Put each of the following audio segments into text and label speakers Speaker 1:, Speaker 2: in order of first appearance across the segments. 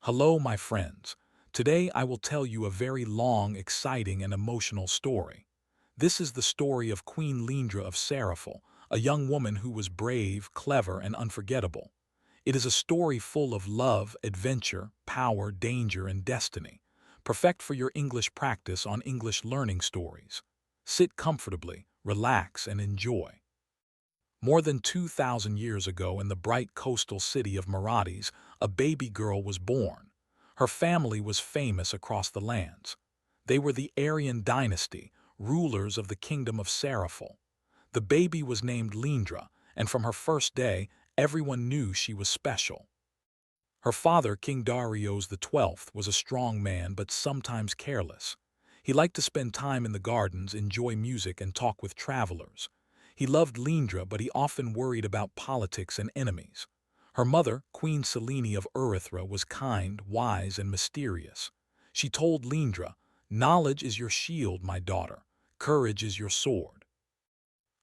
Speaker 1: Hello, my friends. Today I will tell you a very long, exciting, and emotional story. This is the story of Queen Lindra of Sarafel, a young woman who was brave, clever, and unforgettable. It is a story full of love, adventure, power, danger, and destiny, perfect for your English practice on English learning stories. Sit comfortably, relax, and enjoy. More than 2,000 years ago in the bright coastal city of Marathis, a baby girl was born. Her family was famous across the lands. They were the Aryan dynasty, rulers of the kingdom of Sarafel. The baby was named Lindra, and from her first day, everyone knew she was special. Her father, King Darius XII, was a strong man but sometimes careless. He liked to spend time in the gardens, enjoy music, and talk with travelers. He loved Lindra, but he often worried about politics and enemies. Her mother, Queen Selene of Erythra, was kind, wise, and mysterious. She told Lindra, "Knowledge is your shield, my daughter. Courage is your sword."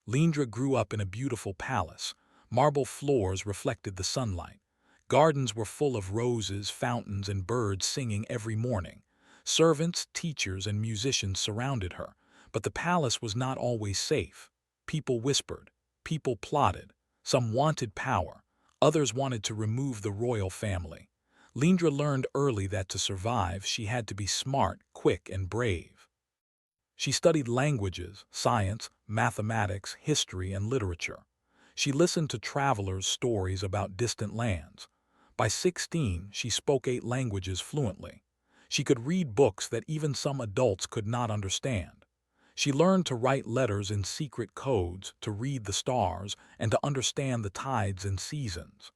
Speaker 1: Lindra grew up in a beautiful palace. Marble floors reflected the sunlight. Gardens were full of roses, fountains, and birds singing every morning. Servants, teachers, and musicians surrounded her, but the palace was not always safe. People whispered, people plotted. Some wanted power, others wanted to remove the royal family. Lindra learned early that to survive, she had to be smart, quick, and brave. She studied languages, science, mathematics, history, and literature. She listened to travelers' stories about distant lands. By 16, she spoke 8 languages fluently. She could read books that even some adults could not understand. She learned to write letters in secret codes, to read the stars, and to understand the tides and seasons.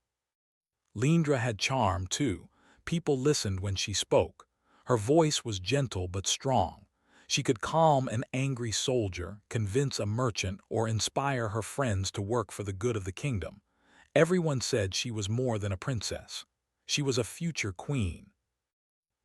Speaker 1: Lindra had charm, too. People listened when she spoke. Her voice was gentle but strong. She could calm an angry soldier, convince a merchant, or inspire her friends to work for the good of the kingdom. Everyone said she was more than a princess. She was a future queen.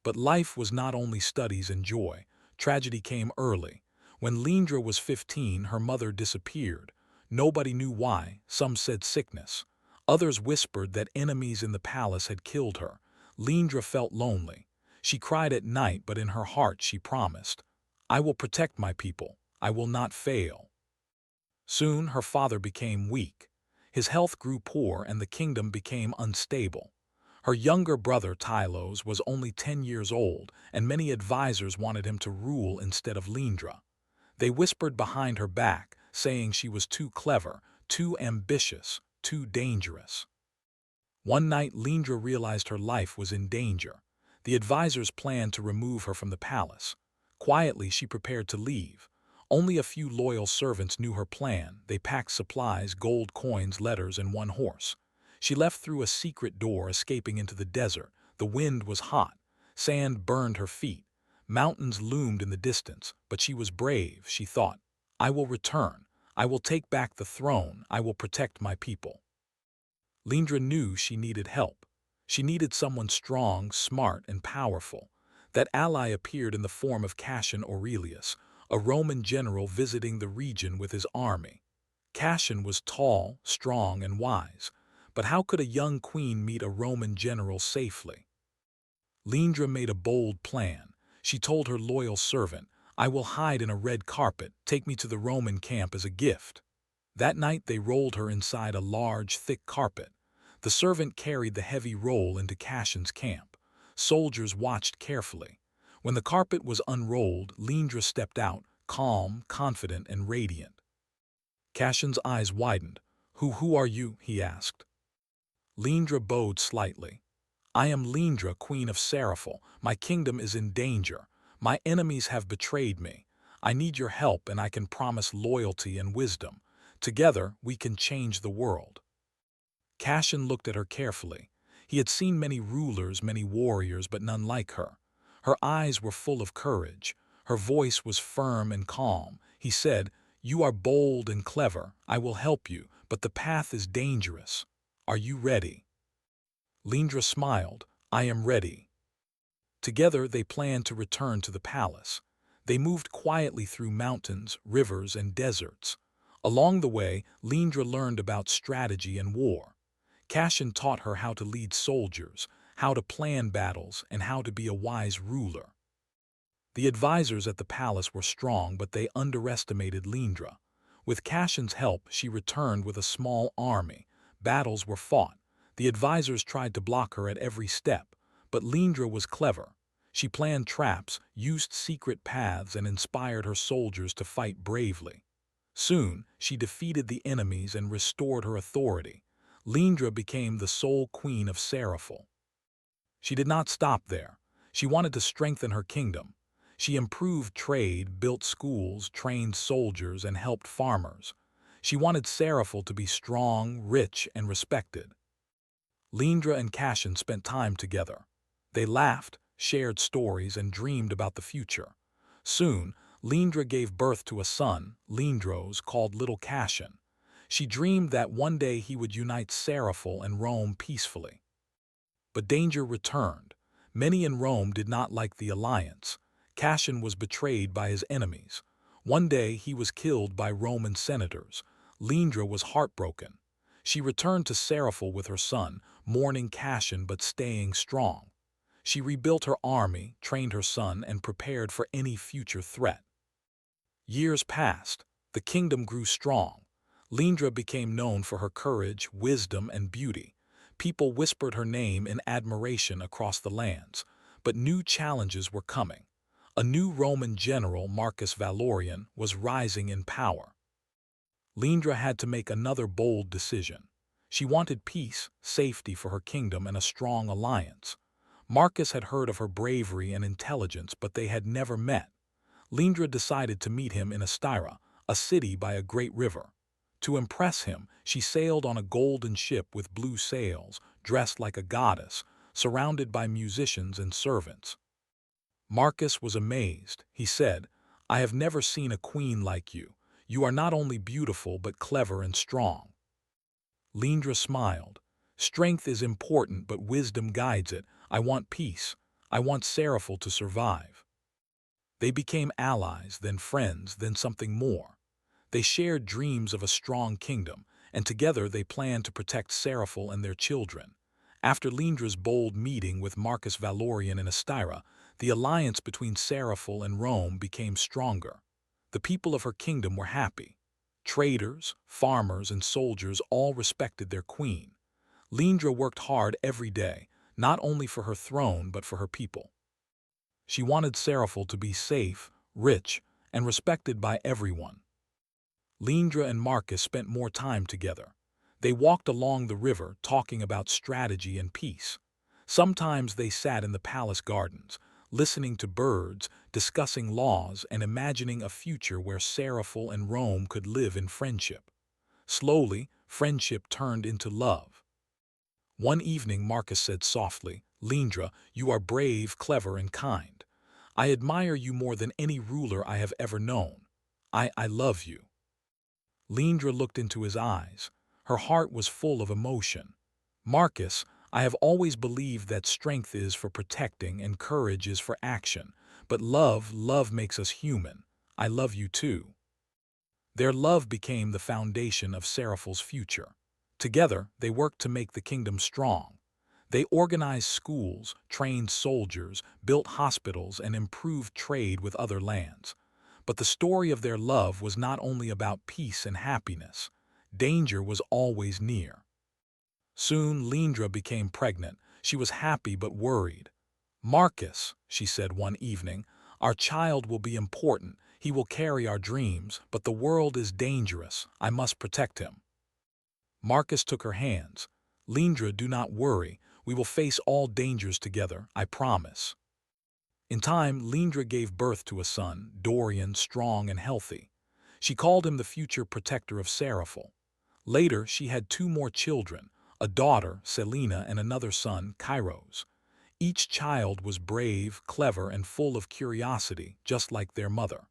Speaker 1: But life was not only studies and joy. Tragedy came early. When Lindra was 15, her mother disappeared. Nobody knew why. Some said sickness. Others whispered that enemies in the palace had killed her. Lindra felt lonely. She cried at night, but in her heart she promised, "I will protect my people. I will not fail." Soon her father became weak. His health grew poor and the kingdom became unstable. Her younger brother Tylos was only 10 years old, and many advisors wanted him to rule instead of Lindra. They whispered behind her back, saying she was too clever, too ambitious, too dangerous. One night Lindra realized her life was in danger. The advisors planned to remove her from the palace. Quietly she prepared to leave. Only a few loyal servants knew her plan. They packed supplies, gold coins, letters, and one horse. She left through a secret door, escaping into the desert. The wind was hot. Sand burned her feet. Mountains loomed in the distance, but she was brave. She thought, "I will return. I will take back the throne. I will protect my people." Lindra knew she needed help. She needed someone strong, smart, and powerful. That ally appeared in the form of Cassian Aurelius, a Roman general visiting the region with his army. Cassian was tall, strong, and wise, but how could a young queen meet a Roman general safely? Lindra made a bold plan. She told her loyal servant, "I will hide in a red carpet. Take me to the Roman camp as a gift." That night they rolled her inside a large, thick carpet. The servant carried the heavy roll into Cassian's camp. Soldiers watched carefully. When the carpet was unrolled, Lindra stepped out, calm, confident, and radiant. Cassian's eyes widened. Who are you?" he asked. Lindra bowed slightly. "I am Lindra, Queen of Sarafel. My kingdom is in danger. My enemies have betrayed me. I need your help, and I can promise loyalty and wisdom. Together, we can change the world." Cassian looked at her carefully. He had seen many rulers, many warriors, but none like her. Her eyes were full of courage. Her voice was firm and calm. He said, "You are bold and clever. I will help you, but the path is dangerous. Are you ready?" Lindra smiled. "I am ready." Together they planned to return to the palace. They moved quietly through mountains, rivers, and deserts. Along the way, Lindra learned about strategy and war. Cassian taught her how to lead soldiers, how to plan battles, and how to be a wise ruler. The advisors at the palace were strong, but they underestimated Lindra. With Cassion's help, she returned with a small army. Battles were fought. The advisors tried to block her at every step, but Lindra was clever. She planned traps, used secret paths, and inspired her soldiers to fight bravely. Soon, she defeated the enemies and restored her authority. Lindra became the sole queen of Seraphil. She did not stop there. She wanted to strengthen her kingdom. She improved trade, built schools, trained soldiers, and helped farmers. She wanted Seraphil to be strong, rich, and respected. Lindra and Cassion spent time together. They laughed, shared stories, and dreamed about the future. Soon, Lindra gave birth to a son, Lindros, called Little Cassion. She dreamed that one day he would unite Seraphil and Rome peacefully. But danger returned. Many in Rome did not like the alliance. Cassion was betrayed by his enemies. One day he was killed by Roman senators. Lindra was heartbroken. She returned to Seraphil with her son, mourning Cassion but staying strong. She rebuilt her army, trained her son, and prepared for any future threat. Years passed. The kingdom grew strong. Lindra became known for her courage, wisdom, and beauty. People whispered her name in admiration across the lands. But new challenges were coming. A new Roman general, Marcus Valorian, was rising in power. Lindra had to make another bold decision. She wanted peace, safety for her kingdom, and a strong alliance. Marcus had heard of her bravery and intelligence, but they had never met. Lindra decided to meet him in Astyra, a city by a great river. To impress him, she sailed on a golden ship with blue sails, dressed like a goddess, surrounded by musicians and servants. Marcus was amazed. He said, "I have never seen a queen like you. You are not only beautiful but clever and strong." Lindra smiled. "Strength is important, but wisdom guides it. I want peace. I want Seraphil to survive." They became allies, then friends, then something more. They shared dreams of a strong kingdom, and together they planned to protect Seraphil and their children. After Lindra's bold meeting with Marcus Valorian in Astyra, the alliance between Seraphil and Rome became stronger. The people of her kingdom were happy. Traders, farmers, and soldiers all respected their queen. Lindra worked hard every day, not only for her throne but for her people. She wanted Seraphil to be safe, rich, and respected by everyone. Lindra and Marcus spent more time together. They walked along the river, talking about strategy and peace. Sometimes they sat in the palace gardens, listening to birds, discussing laws, and imagining a future where Seraphil and Rome could live in friendship. Slowly, friendship turned into love. One evening, Marcus said softly, "Lindra, you are brave, clever, and kind. I admire you more than any ruler I have ever known. I love you." Lindra looked into his eyes. Her heart was full of emotion. "Marcus, I have always believed that strength is for protecting and courage is for action. But love makes us human. I love you too." Their love became the foundation of Seraphil's future. Together, they worked to make the kingdom strong. They organized schools, trained soldiers, built hospitals, and improved trade with other lands. But the story of their love was not only about peace and happiness. Danger was always near. Soon, Lindra became pregnant. She was happy but worried. "Marcus," she said one evening, "our child will be important. He will carry our dreams, but the world is dangerous. I must protect him." Marcus took her hands. "Lindra, do not worry. We will face all dangers together, I promise." In time, Lindra gave birth to a son, Dorian, strong and healthy. She called him the future protector of Seraphil. Later, she had two more children, a daughter, Selena, and another son, Kairos. Each child was brave, clever, and full of curiosity, just like their mother.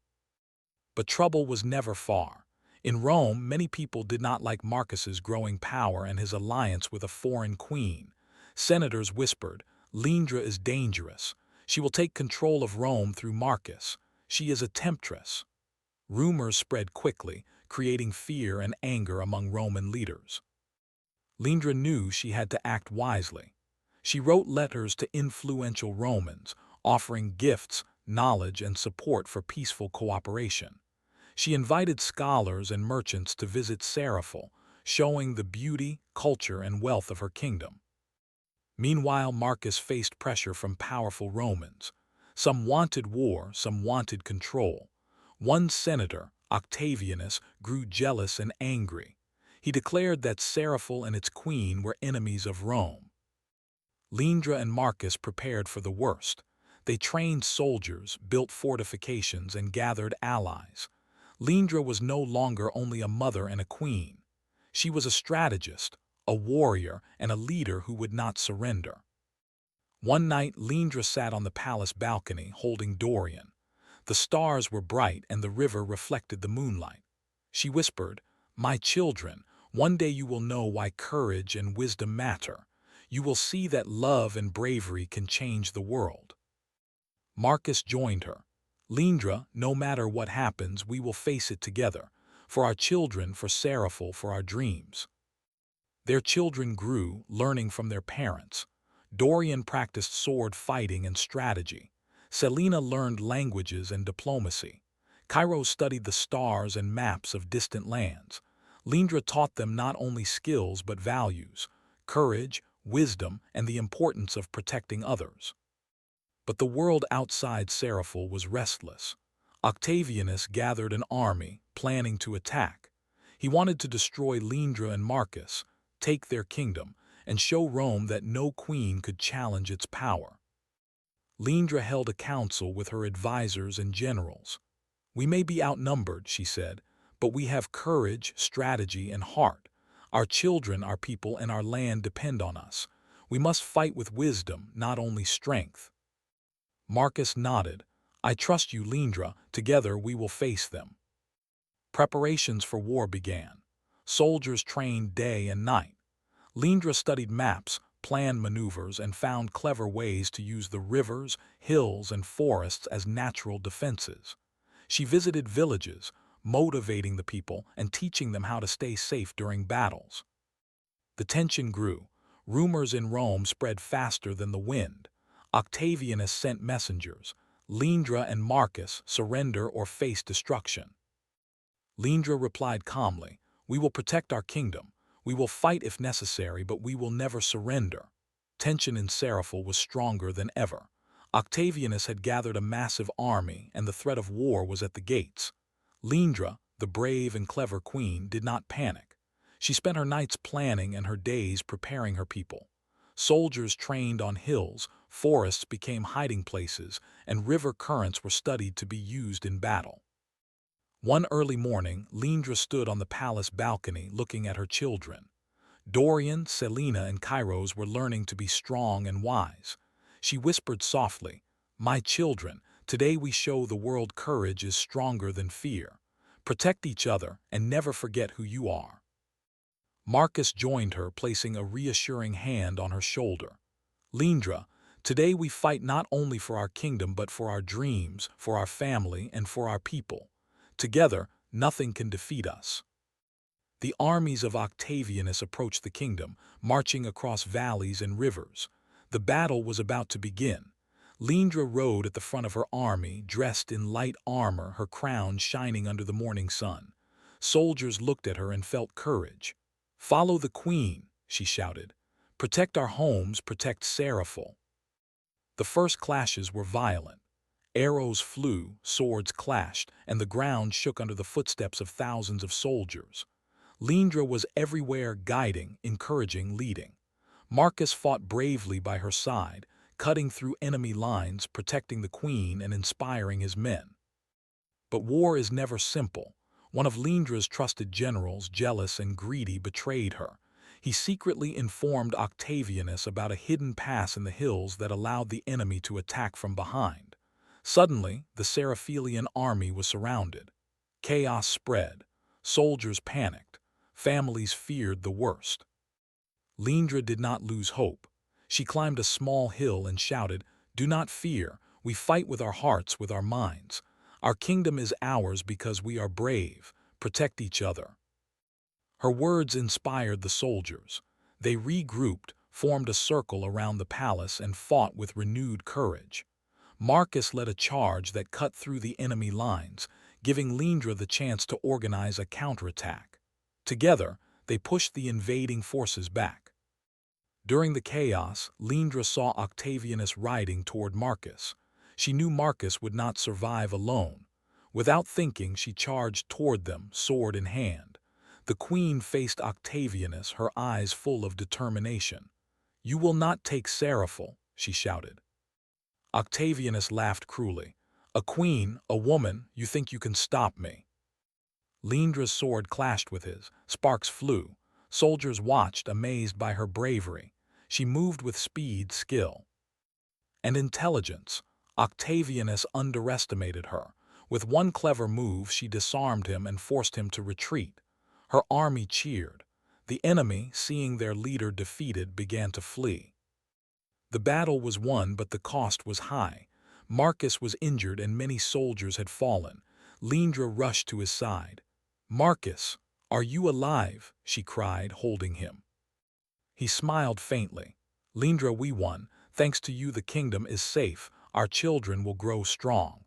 Speaker 1: But trouble was never far. In Rome, many people did not like Marcus's growing power and his alliance with a foreign queen. Senators whispered, "Lindra is dangerous. She will take control of Rome through Marcus. She is a temptress." Rumors spread quickly, creating fear and anger among Roman leaders. Lindra knew she had to act wisely. She wrote letters to influential Romans, offering gifts, knowledge, and support for peaceful cooperation. She invited scholars and merchants to visit Seraphil, showing the beauty, culture, and wealth of her kingdom. Meanwhile, Marcus faced pressure from powerful Romans. Some wanted war, some wanted control. One senator, Octavianus, grew jealous and angry. He declared that Seraphil and its queen were enemies of Rome. Lindra and Marcus prepared for the worst. They trained soldiers, built fortifications, and gathered allies. Lindra was no longer only a mother and a queen. She was a strategist, a warrior, and a leader who would not surrender. One night, Lindra sat on the palace balcony holding Dorian. The stars were bright and the river reflected the moonlight. She whispered, "My children, one day you will know why courage and wisdom matter. You will see that love and bravery can change the world." Marcus joined her. "Lindra, no matter what happens, we will face it together. For our children, for Seraphil, for our dreams." Their children grew, learning from their parents. Dorian practiced sword fighting and strategy. Selena learned languages and diplomacy. Cairo studied the stars and maps of distant lands. Lindra taught them not only skills but values, courage, wisdom, and the importance of protecting others. But the world outside Seraphil was restless. Octavianus gathered an army, planning to attack. He wanted to destroy Lindra and Marcus, take their kingdom, and show Rome that no queen could challenge its power. Lindra held a council with her advisors and generals. "We may be outnumbered," she said, "but we have courage, strategy, and heart. Our children, our people, and our land depend on us. We must fight with wisdom, not only strength." Marcus nodded. "I trust you, Lindra. Together we will face them." Preparations for war began. Soldiers trained day and night. Lindra studied maps, planned maneuvers, and found clever ways to use the rivers, hills, and forests as natural defenses. She visited villages, motivating the people and teaching them how to stay safe during battles. The tension grew. Rumors in Rome spread faster than the wind. Octavianus sent messengers. "Lindra and Marcus, surrender or face destruction." Lindra replied calmly, "We will protect our kingdom. We will fight if necessary, but we will never surrender." Tension in Seraphil was stronger than ever. Octavianus had gathered a massive army, and the threat of war was at the gates. Lindra, the brave and clever queen, did not panic. She spent her nights planning and her days preparing her people. Soldiers trained on hills, forests became hiding places, and river currents were studied to be used in battle. One early morning, Lindra stood on the palace balcony looking at her children. Dorian, Selena, and Kairos were learning to be strong and wise. She whispered softly, "My children, today we show the world courage is stronger than fear. Protect each other and never forget who you are." Marcus joined her, placing a reassuring hand on her shoulder. "Lindra, today we fight not only for our kingdom but for our dreams, for our family, and for our people. Together, nothing can defeat us." The armies of Octavianus approached the kingdom, marching across valleys and rivers. The battle was about to begin. Lindra rode at the front of her army, dressed in light armor, her crown shining under the morning sun. Soldiers looked at her and felt courage. "Follow the queen," she shouted. "Protect our homes, protect Seraphil." The first clashes were violent. Arrows flew, swords clashed, and the ground shook under the footsteps of thousands of soldiers. Lindra was everywhere, guiding, encouraging, leading. Marcus fought bravely by her side, cutting through enemy lines, protecting the queen and inspiring his men. But war is never simple. One of Lindra's trusted generals, jealous and greedy, betrayed her. He secretly informed Octavianus about a hidden pass in the hills that allowed the enemy to attack from behind. Suddenly, the Seraphilian army was surrounded. Chaos spread. Soldiers panicked. Families feared the worst. Lindra did not lose hope. She climbed a small hill and shouted, "Do not fear. We fight with our hearts, with our minds. Our kingdom is ours because we are brave. Protect each other." Her words inspired the soldiers. They regrouped, formed a circle around the palace and fought with renewed courage. Marcus led a charge that cut through the enemy lines, giving Lindra the chance to organize a counterattack. Together, they pushed the invading forces back. During the chaos, Lindra saw Octavianus riding toward Marcus. She knew Marcus would not survive alone. Without thinking, she charged toward them, sword in hand. The queen faced Octavianus, her eyes full of determination. "You will not take Seraphil," she shouted. Octavianus laughed cruelly. "A queen, a woman, you think you can stop me?" Lindra's sword clashed with his. Sparks flew. Soldiers watched, amazed by her bravery. She moved with speed, skill, and intelligence. Octavianus underestimated her. With one clever move, she disarmed him and forced him to retreat. Her army cheered. The enemy, seeing their leader defeated, began to flee. The battle was won, but the cost was high. Marcus was injured and many soldiers had fallen. Lindra rushed to his side. "Marcus, are you alive?" she cried, holding him. He smiled faintly. "Lindra, we won. Thanks to you, the kingdom is safe. Our children will grow strong."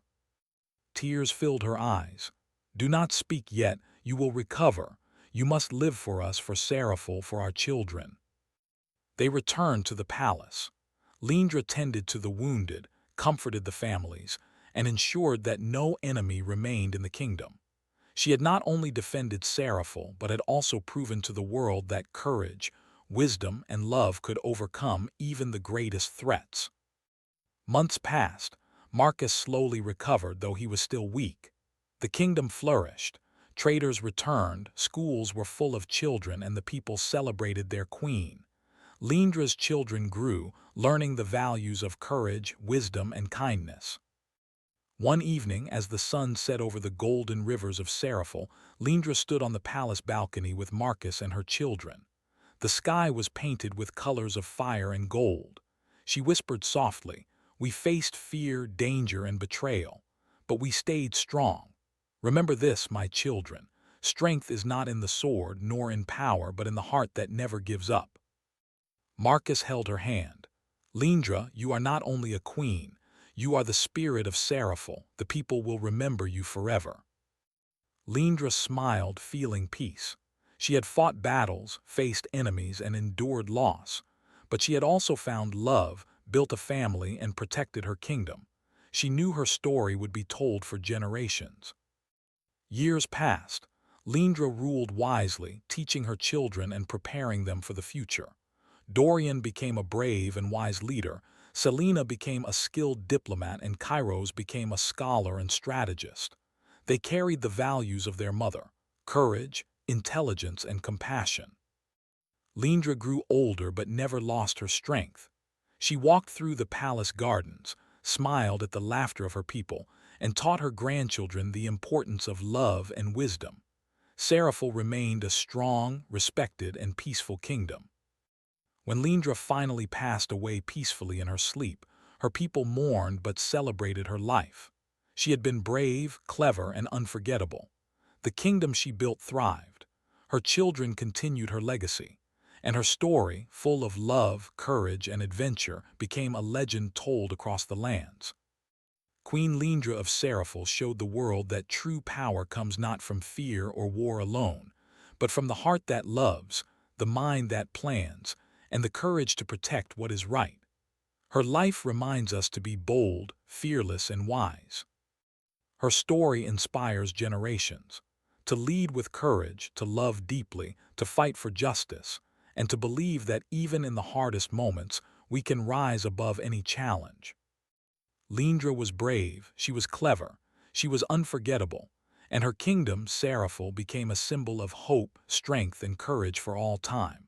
Speaker 1: Tears filled her eyes. "Do not speak yet. You will recover. You must live for us, for Seraphil, for our children." They returned to the palace. Lindra tended to the wounded, comforted the families, and ensured that no enemy remained in the kingdom. She had not only defended Seraphil, but had also proven to the world that courage, wisdom, and love could overcome even the greatest threats. Months passed. Marcus slowly recovered, though he was still weak. The kingdom flourished. Traders returned, schools were full of children, and the people celebrated their queen. Lindra's children grew, learning the values of courage, wisdom, and kindness. One evening, as the sun set over the golden rivers of Seraphil, Lindra stood on the palace balcony with Marcus and her children. The sky was painted with colors of fire and gold. She whispered softly, "We faced fear, danger, and betrayal, but we stayed strong. Remember this, my children. Strength is not in the sword, nor in power, but in the heart that never gives up." Marcus held her hand. "Lindra, you are not only a queen, you are the spirit of Seraphil. The people will remember you forever." Lindra smiled, feeling peace. She had fought battles, faced enemies, and endured loss. But she had also found love, built a family, and protected her kingdom. She knew her story would be told for generations. Years passed. Lindra ruled wisely, teaching her children and preparing them for the future. Dorian became a brave and wise leader, Selena became a skilled diplomat, and Kairos became a scholar and strategist. They carried the values of their mother: courage, intelligence, and compassion. Lindra grew older but never lost her strength. She walked through the palace gardens, smiled at the laughter of her people, and taught her grandchildren the importance of love and wisdom. Seraphil remained a strong, respected, and peaceful kingdom. When Lindra finally passed away peacefully in her sleep, her people mourned but celebrated her life. She had been brave, clever, and unforgettable. The kingdom she built thrived. Her children continued her legacy, and her story, full of love, courage, and adventure, became a legend told across the lands. Queen Lindra of Seraphil showed the world that true power comes not from fear or war alone, but from the heart that loves, the mind that plans, and the courage to protect what is right. Her life reminds us to be bold, fearless, and wise. Her story inspires generations to lead with courage, to love deeply, to fight for justice, and to believe that even in the hardest moments, we can rise above any challenge. Lindra was brave, she was clever, she was unforgettable, and her kingdom, Seraphil, became a symbol of hope, strength, and courage for all time.